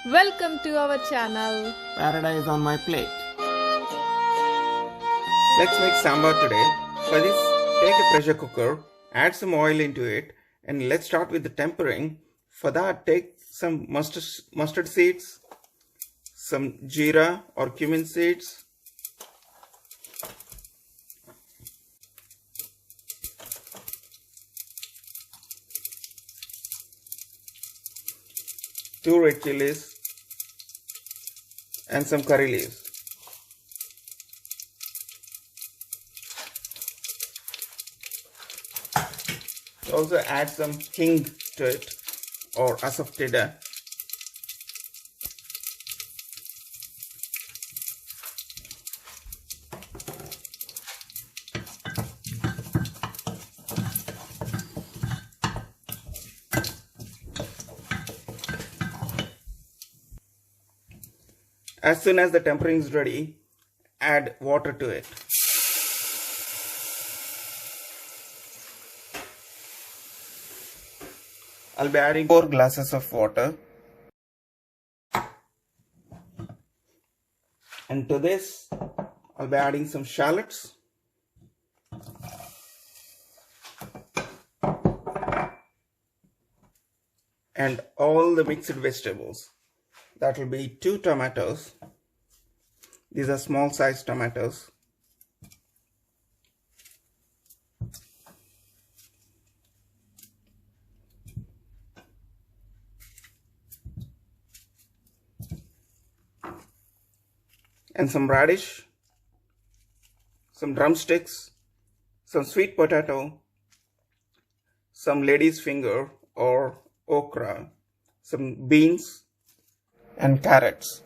Welcome to our channel. Paradise on my plate. Let's make sambar today. For this, take a pressure cooker, add some oil into it, and let's start with the tempering. For that, take some mustard seeds, some jeera or cumin seeds, two red chilies, and some curry leaves. Also add some hing to it, or asafoetida. As soon as the tempering is ready, add water to it. I'll be adding 4 glasses of water. And to this, I'll be adding some shallots. And all the mixed vegetables. That will be 2 tomatoes. These are small sized tomatoes. And some radish, some drumsticks, some sweet potato, some lady's finger or okra, some beans, and carrots.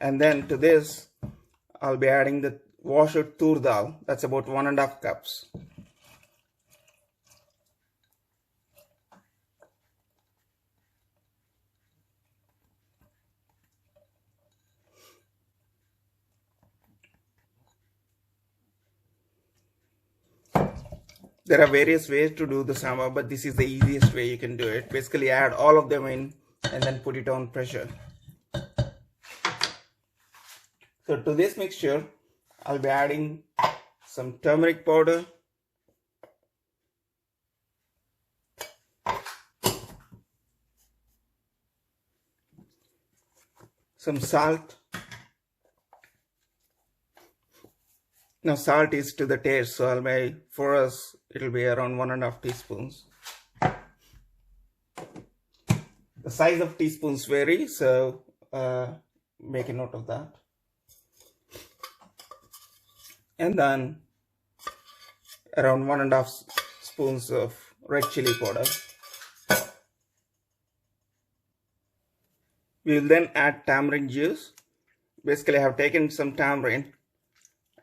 And then to this, I'll be adding the washed Toor Dal. That's about 1.5 cups. There are various ways to do the sambar, but this is the easiest way you can do it. Basically, add all of them in and then put it on pressure. So to this mixture, I'll be adding some turmeric powder, some salt. Now salt is to the taste, so for us it'll be around 1.5 teaspoons. The size of teaspoons vary, so make a note of that. And then around 1.5 spoons of red chilli powder. We will then add tamarind juice. Basically, I have taken some tamarind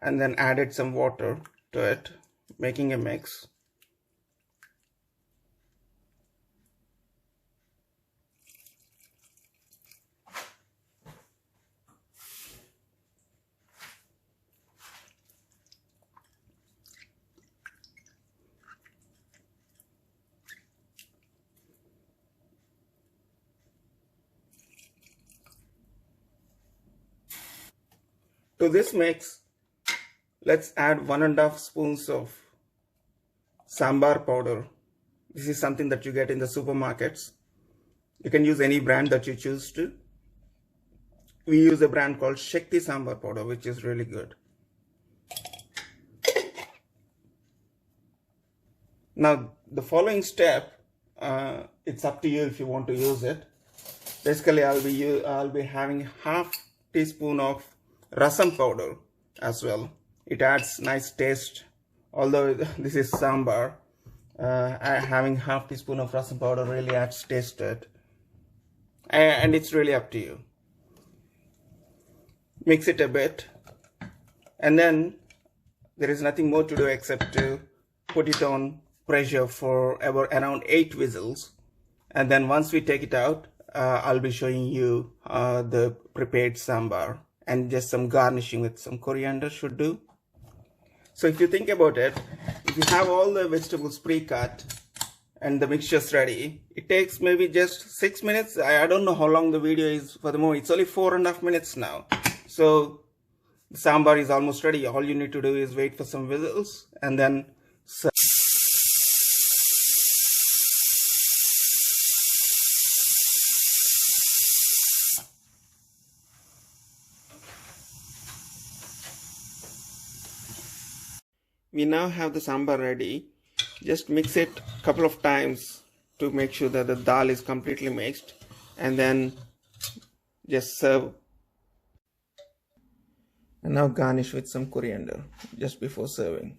and then added some water to it, making a mix. To this mix, let's add 1.5 spoons of Sambar powder. This is something that you get in the supermarkets. You can use any brand that you choose to. We use a brand called Shakti Sambar powder, which is really good. Now, the following step, it's up to you if you want to use it. Basically, I'll be having half teaspoon of Rasam powder as well. It adds nice taste. Although this is sambar, having half teaspoon of rasam powder really adds taste to it. And it's really up to you. Mix it a bit, and then there is nothing more to do except to put it on pressure for around 8 whistles. And then once we take it out, I'll be showing you the prepared sambar, and just some garnishing with some coriander should do. So if you think about it, if you have all the vegetables pre-cut and the mixture's ready, it takes maybe just 6 minutes. I don't know how long the video is for the moment. It's only 4.5 minutes now. So the sambar is almost ready. All you need to do is wait for some whistles and then serve. We now have the sambar ready. Just mix it a couple of times to make sure that the dal is completely mixed, and then just serve. And now garnish with some coriander just before serving.